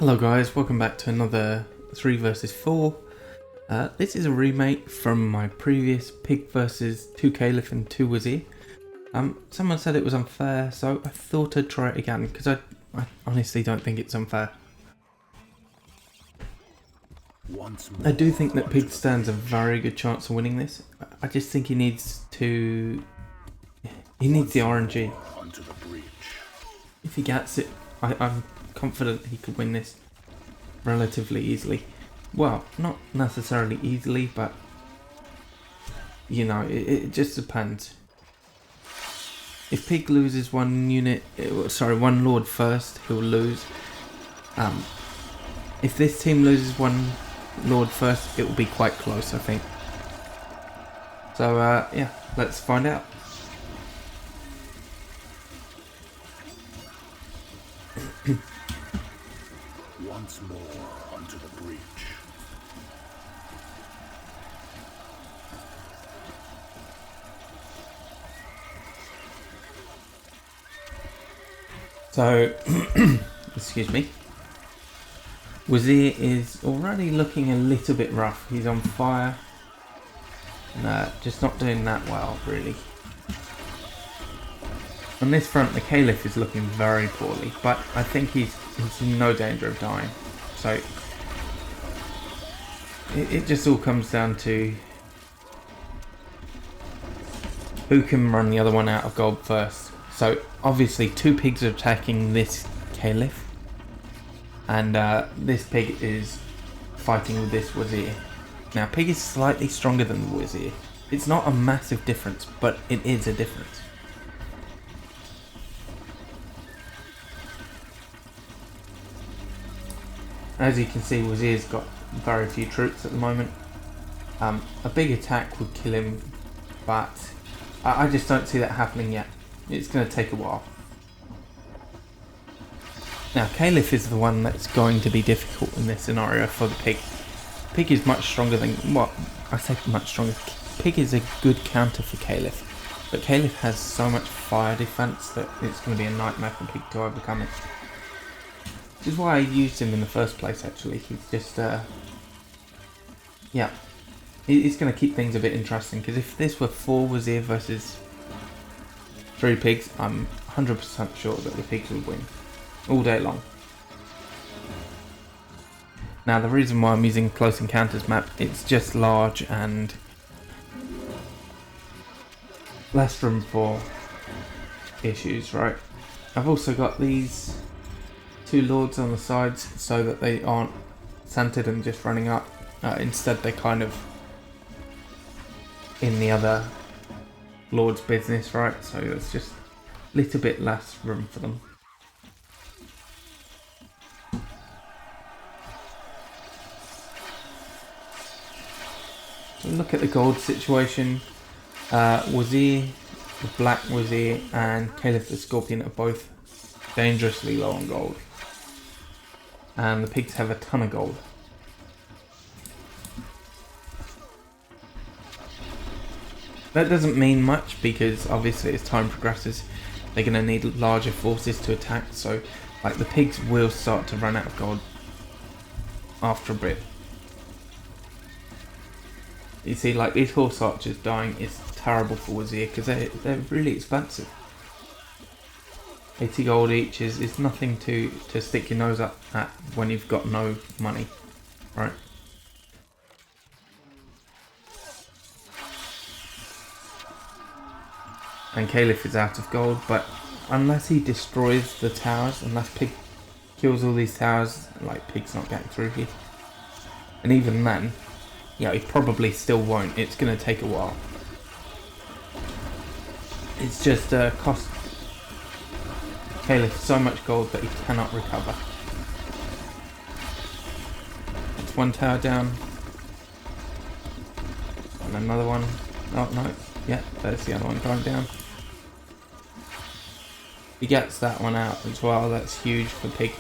Hello guys, welcome back to another 3 versus 4. This is a remake from my previous Pig versus 2 Caliph and 2 Wazir. Someone said it was unfair, so I thought I'd try it again, because I honestly don't think it's unfair. I do think that Pig stands a very good chance of winning this. I just think he needs the RNG. If he gets it, I'm confident he could win this relatively easily. Well, not necessarily easily, but you know, it just depends. If Pig loses one lord first, he'll lose. If this team loses one lord first, it will be quite close, I think. So yeah, let's find out. Once more onto the breach. So, excuse me. Wazir is already looking a little bit rough. He's on fire. And just not doing that well, really. On this front, the Caliph is looking very poorly, but I think he's in no danger of dying. So it just all comes down to who can run the other one out of gold first. So obviously 2 pigs are attacking this Caliph, and this pig is fighting with this Wazir. Now Pig is slightly stronger than the Wazir. It's not a massive difference, but it is a difference. As you can see, Wazir's got very few troops at the moment. A big attack would kill him, but I just don't see that happening yet. It's going to take a while. Now, Caliph is the one that's going to be difficult in this scenario for the Pig. Pig is much stronger than... Well, I say much stronger. Pig is a good counter for Caliph, but Caliph has so much fire defense that it's going to be a nightmare for Pig to overcome it. Which is why I used him in the first place, actually. He's just, yeah. He's going to keep things a bit interesting, because if this were 4 Wazir versus 3 pigs, I'm 100% sure that the pigs would win. All day long. Now, the reason why I'm using Close Encounters map, it's just large and less room for issues, right? I've also got these 2 lords on the sides so that they aren't centered and just running up. Instead, they're kind of in the other lord's business, right? So there's just a little bit less room for them. So look at the gold situation. Wazir, the black Wazir, and Caliph the Scorpion are both dangerously low on gold. And the pigs have a ton of gold. That doesn't mean much, because obviously as time progresses they're going to need larger forces to attack, so like the pigs will start to run out of gold after a bit. You see, like these horse archers dying is terrible for Wazir, because they're really expensive. 80 gold each is nothing to stick your nose up at when you've got no money, right? And Caliph is out of gold, but unless he destroys the towers, unless Pig kills all these towers, like Pig's not getting through here. And even then, yeah, he probably still won't. It's going to take a while. It's just cost Caliph so much gold that he cannot recover. It's 1 tower down. And another one. Oh no. Yeah, there's the other one going down. He gets that one out as well. That's huge for Pig.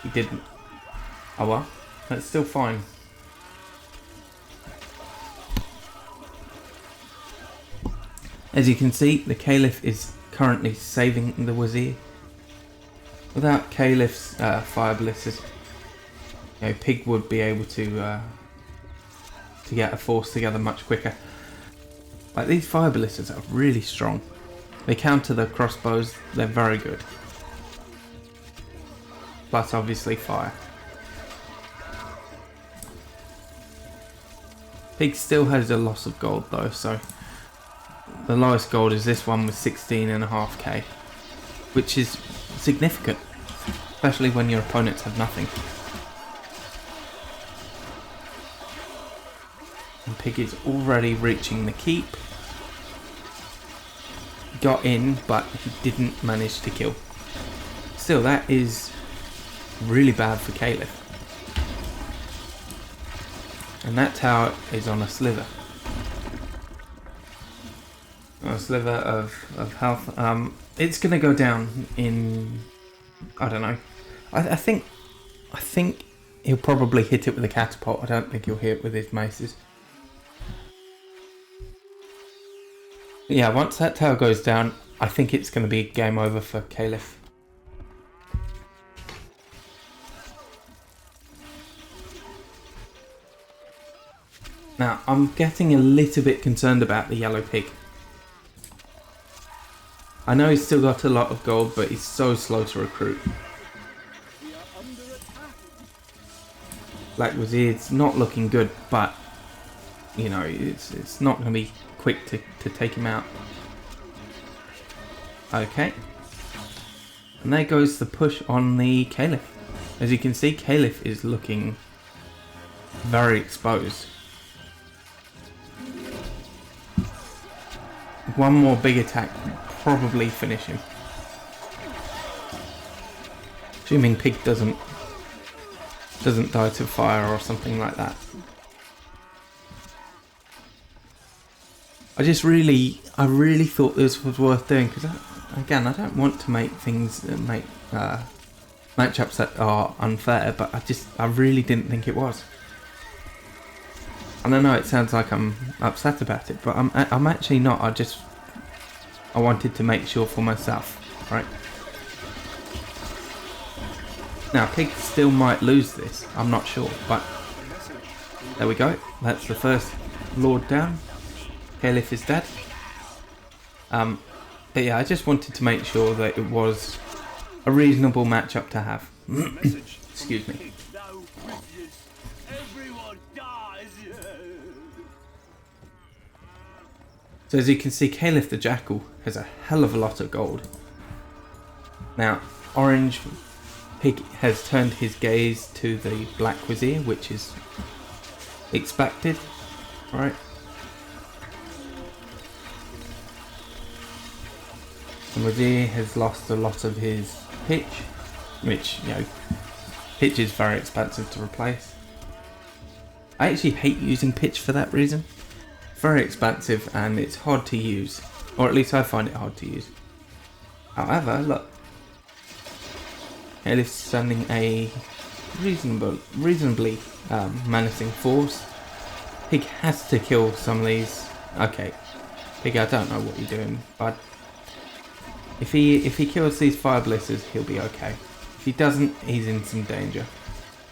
He didn't. Oh well. That's still fine. As you can see, the Caliph is currently saving the Wazir. Without Caliph's fire ballistas, you know, Pig would be able to get a force together much quicker. Like, these fire ballistas are really strong. They counter the crossbows, they're very good. Plus obviously fire. Pig still has a loss of gold though, so the lowest gold is this one with 16.5k, which is significant, especially when your opponents have nothing. And Pig is already reaching the keep. Got in, but he didn't manage to kill. Still, that is really bad for Caliph. And that tower is on a sliver. A sliver of health. It's gonna go down in, I don't know. I think he'll probably hit it with a catapult. I don't think he'll hit it with his maces. Yeah, once that tower goes down, I think it's going to be game over for Caliph. Now, I'm getting a little bit concerned about the yellow pig. I know he's still got a lot of gold, but he's so slow to recruit. Like Wazir's not looking good, but you know, it's not going to be quick to take him out. Okay. And there goes the push on the Caliph. As you can see, Caliph is looking very exposed. One more big attack will probably finish him. Assuming Pig doesn't die to fire or something like that. I really thought this was worth doing, because again, I don't want to make things matchups that are unfair, but I really didn't think it was. And I know it sounds like I'm upset about it, but I'm actually not. I wanted to make sure for myself, right? Now, Pig still might lose this. I'm not sure, but there we go. That's the first Lord down. Caliph is dead. But yeah, I just wanted to make sure that it was a reasonable matchup to have. Excuse me. So as you can see, Caliph the Jackal has a hell of a lot of gold. Now, Orange Pig has turned his gaze to the Black Wazir, which is expected, right? And Wazir has lost a lot of his pitch, which, you know, pitch is very expensive to replace. I actually hate using pitch for that reason. It's very expensive and it's hard to use, or at least I find it hard to use. However, look, Caliph's sending a reasonably menacing force. Pig has to kill some of these. Okay, Pig, I don't know what you're doing, bud. If he kills these fire blisters, he'll be okay. If he doesn't, he's in some danger.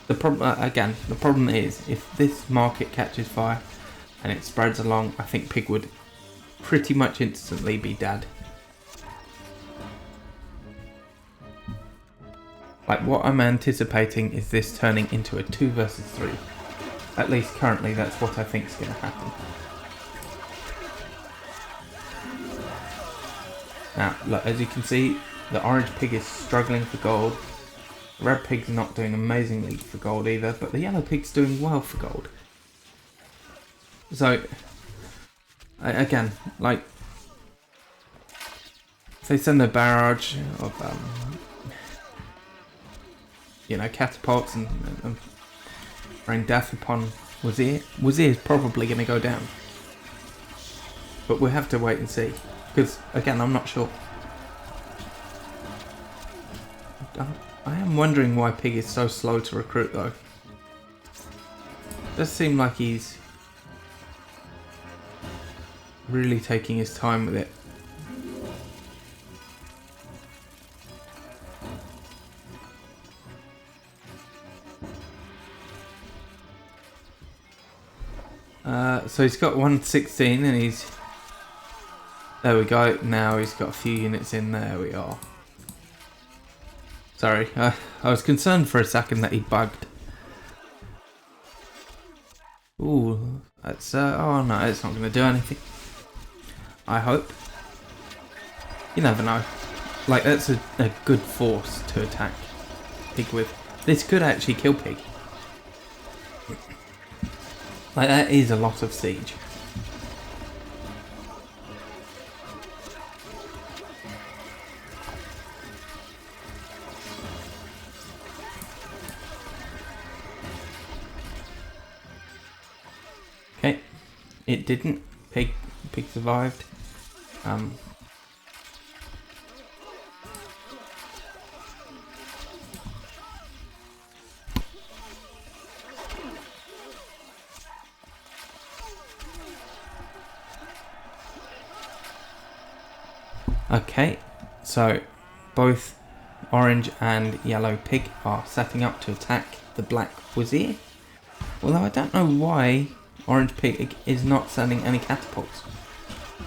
The problem is, if this market catches fire and it spreads along, I think Pig would pretty much instantly be dead. Like, what I'm anticipating is this turning into a 2 versus 3. At least currently, that's what I think is going to happen. Now, look, as you can see, the Orange Pig is struggling for gold. The Red Pig's not doing amazingly for gold either, but the Yellow Pig's doing well for gold. So, again, like, if they send a barrage of, you know, catapults and rain death upon Wazir is probably going to go down. But we'll have to wait and see. Because, again, I'm not sure. I am wondering why Pig is so slow to recruit, though. It does seem like he's really taking his time with it. So he's got 116 and he's... There we go. Now he's got a few units in. There we are. Sorry, I was concerned for a second that he bugged. Ooh, that's... oh no, it's not going to do anything. I hope. You never know. Like, that's a good force to attack Pig with. This could actually kill Pig. Like, that is a lot of siege. Okay, it didn't. Pig survived. Okay, so both orange and yellow Pig are setting up to attack the black Wazir. Although I don't know why Orange Pig is not sending any catapults.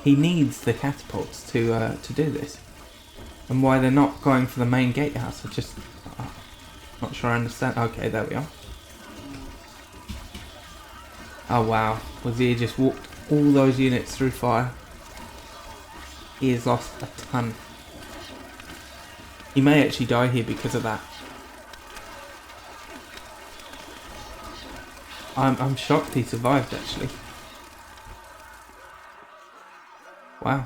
He needs the catapults to do this. And why they're not going for the main gatehouse, I'm just not sure I understand. Okay, there we are. Oh wow, Wazir just walked all those units through fire. He has lost a ton. He may actually die here because of that. I'm shocked he survived actually. Wow.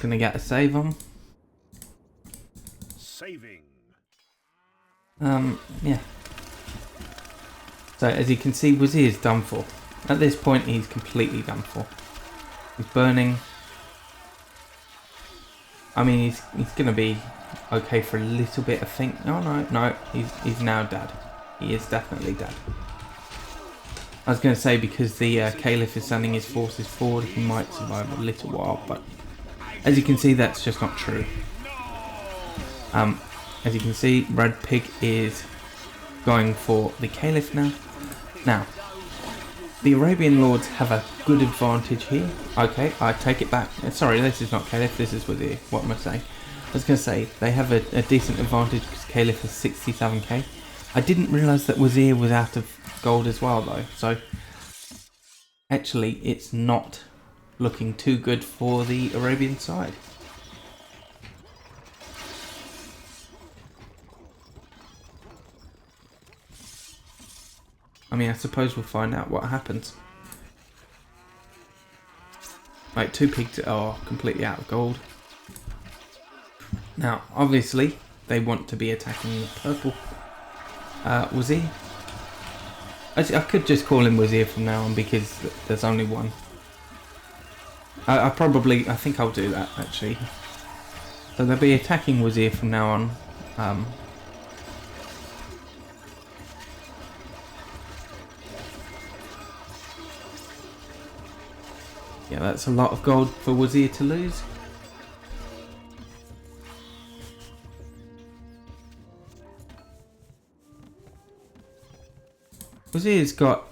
Gonna get a save on. Saving. Yeah. So as you can see, Wazir's done for. At this point he's completely done for. He's burning. I mean he's gonna be okay for a little bit I think. No, he's now dead. He is definitely dead. I was going to say because the Caliph is sending his forces forward, he might survive a little while, but as you can see, that's just not true. As you can see, Red Pig is going for the Caliph now. Now, the Arabian Lords have a good advantage here. Okay, I take it back. Sorry, this is not Caliph, this is Wazir. What am I saying? I was going to say, they have a decent advantage because Caliph has 67k. I didn't realise that Wazir was out of gold as well though, so actually it's not looking too good for the Arabian side. I mean, I suppose we'll find out what happens. Like, 2 pigs are completely out of gold. Now, obviously, they want to be attacking the purple Wazir. Actually, I could just call him Wazir from now on because there's only one. I think I'll do that actually. So they'll be attacking Wazir from now on. Yeah, that's a lot of gold for Wazir to lose. Wazir's got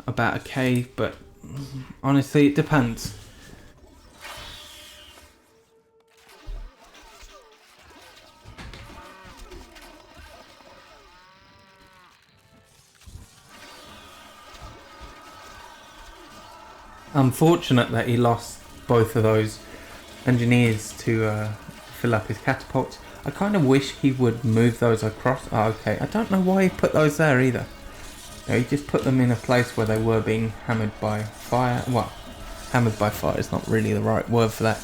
about a K, but honestly it depends. Unfortunate that he lost both of those engineers to fill up his catapults. I kind of wish he would move those across. Oh, okay, I don't know why he put those there either. No, he just put them in a place where they were being hammered by fire. Well, hammered by fire is not really the right word for that.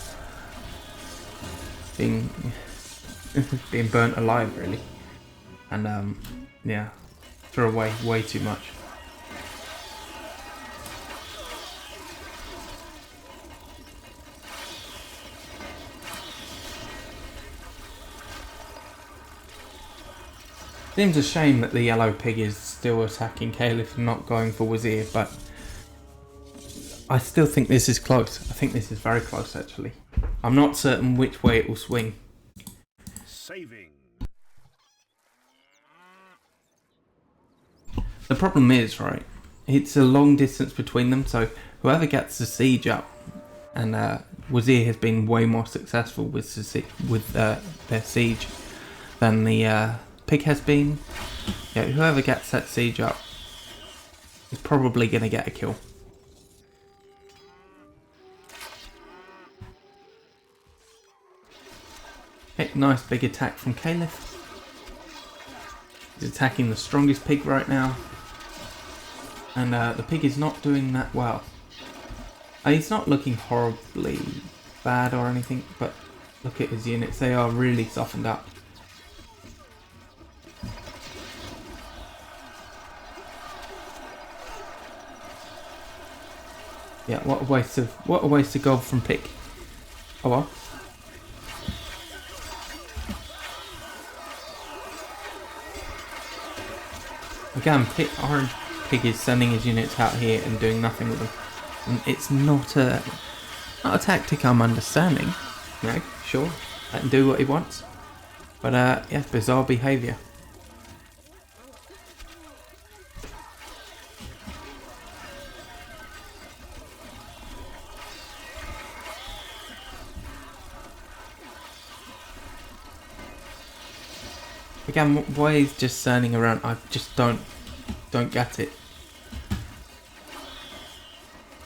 Being burnt alive, really. And yeah, threw away way too much. Seems a shame that the yellow pig is still attacking Caliph and not going for Wazir, but I still think this is close. I think this is very close actually. I'm not certain which way it will swing. Saving. The problem is, right, it's a long distance between them, so whoever gets the siege up, and Wazir has been way more successful with their siege than the pig has been. Yeah, whoever gets that siege up is probably going to get a kill. Okay, nice big attack from Caliph. He's attacking the strongest pig right now. And the pig is not doing that well. He's not looking horribly bad or anything, but look at his units. They are really softened up. Yeah, what a waste of gold from pig. Oh well. Again, orange pig is sending his units out here and doing nothing with them. And it's not a tactic I'm understanding. You know, sure, let him do what he wants. But yeah, bizarre behaviour. Again, why he's just standing around, I just don't get it.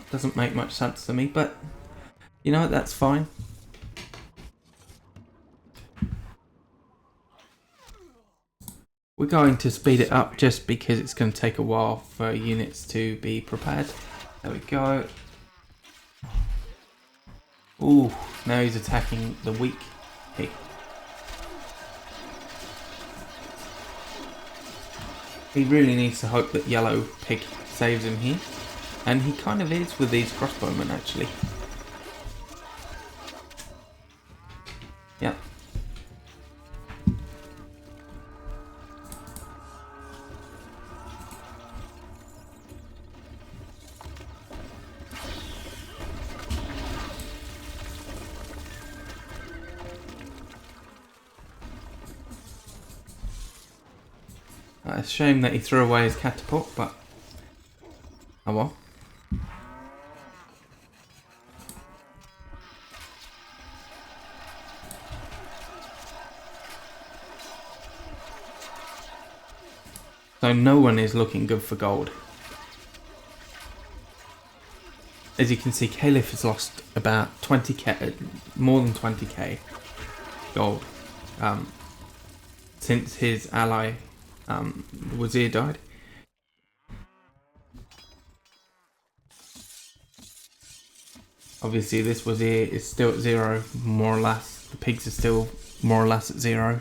Doesn't make much sense to me, but you know what, that's fine. We're going to speed it up just because it's going to take a while for units to be prepared. There we go. Ooh, now he's attacking the weak pig. He really needs to hope that yellow pig saves him here. And he kind of is with these crossbowmen, actually. Yep. It's a shame that he threw away his catapult, but oh well. So no one is looking good for gold. As you can see, Caliph has lost about 20k, more than 20k gold since his ally Wazir died. Obviously this Wazir is still at 0, more or less. The pigs are still more or less at 0.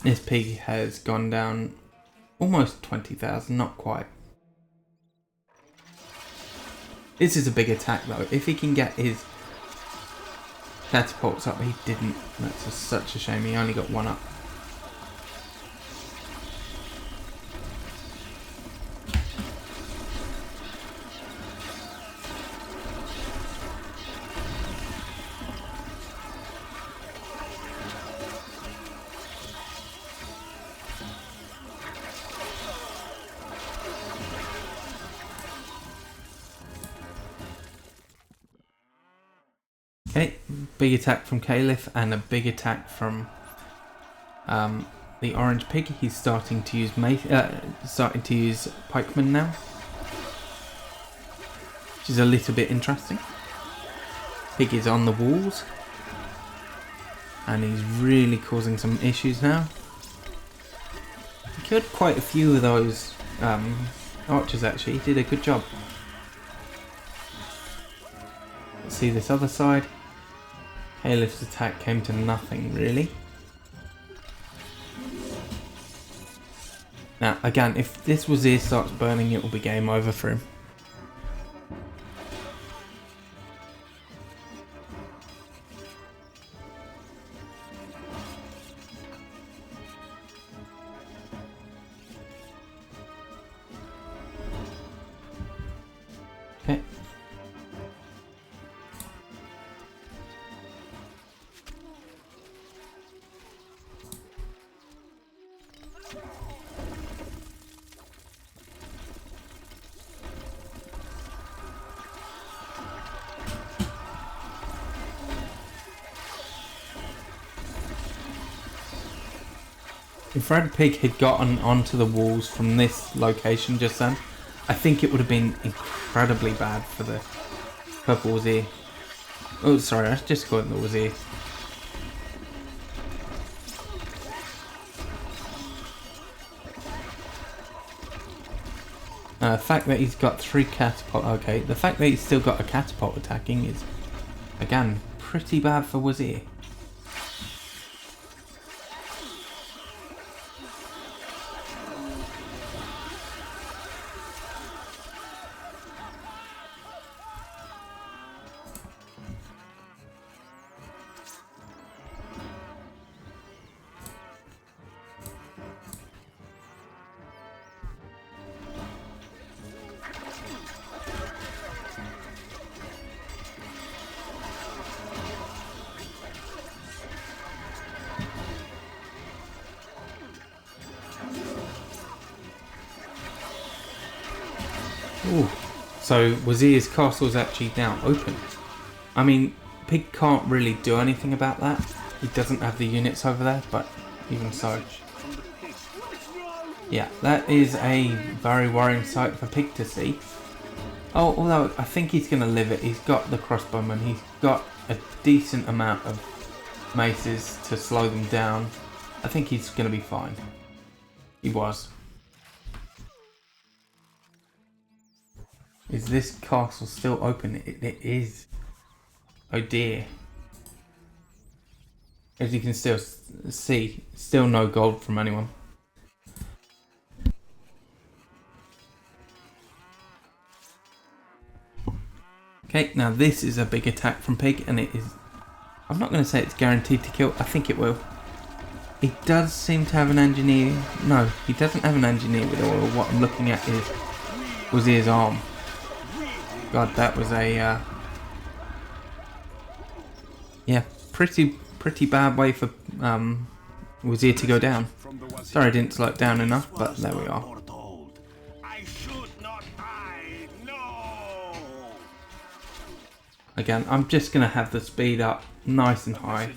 This pig has gone down almost 20,000, not quite. This is a big attack though. If he can get his catapults up, he didn't. That's just such a shame. He only got one up. Okay, big attack from Caliph and a big attack from the orange pig. He's starting to use pikemen now, which is a little bit interesting. Pig is on the walls, and he's really causing some issues now. He killed quite a few of those archers actually. He did a good job. Let's see this other side. Caliph's attack came to nothing, really. Now, again, if this Wazir starts burning, it will be game over for him. Okay. If Red Pig had gotten onto the walls from this location just then, I think it would have been incredibly bad for the purple Wazir. Oh, sorry, I just called him the Wazir. The fact that he's got 3 catapult, okay, the fact that he's still got a catapult attacking is, again, pretty bad for Wazir. Ooh. So Wazir's castle is actually now open. I mean, Pig can't really do anything about that. He doesn't have the units over there, but even so. Yeah, that is a very worrying sight for Pig to see. Oh, although I think he's going to live it. He's got the crossbowman. He's got a decent amount of maces to slow them down. I think he's going to be fine. He was. Is this castle still open? It is. Oh dear. As you can still see, still no gold from anyone. Okay, now this is a big attack from Pig, and it is... I'm not going to say it's guaranteed to kill. I think it will. He does seem to have an engineer. No, he doesn't have an engineer with oil. What I'm looking at is Wazir's arm. God, that was a yeah, pretty bad way for Wazir to go down. Sorry, I didn't slow it down enough, but there we are. Again, I'm just gonna have the speed up nice and high.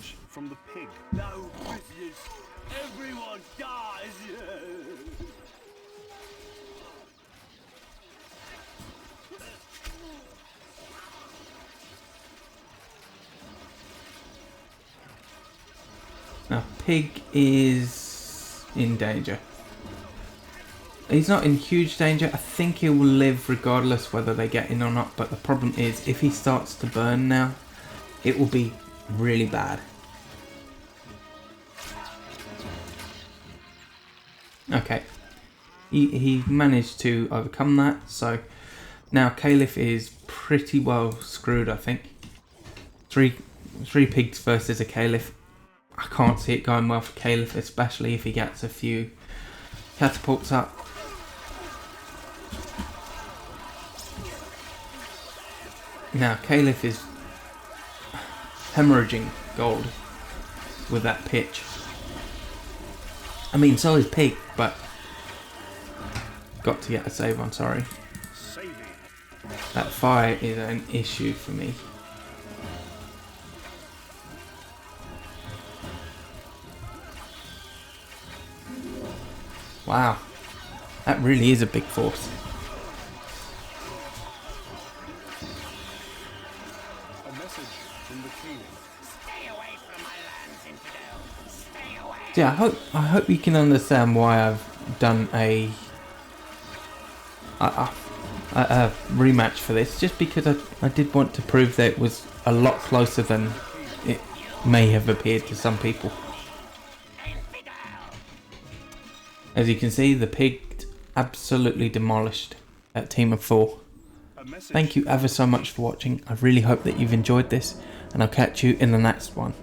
Now, Pig is in danger. He's not in huge danger. I think he will live regardless whether they get in or not. But the problem is, if he starts to burn now, it will be really bad. Okay. He managed to overcome that. So now Caliph is pretty well screwed, I think. Three pigs versus a Caliph. I can't see it going well for Caliph, especially if he gets a few catapults up. Now Caliph is hemorrhaging gold with that pitch. I mean, so is Pig, but got to get a save on, sorry. That fire is an issue for me. Wow, that really is a big force. A message from the Caliph. Stay away from my lands, infidel. Stay away. Yeah, I hope you can understand why I've done a rematch for this, just because I did want to prove that it was a lot closer than it may have appeared to some people. As you can see, the Pig absolutely demolished that team of 4. Thank you ever so much for watching. I really hope that you've enjoyed this, and I'll catch you in the next one.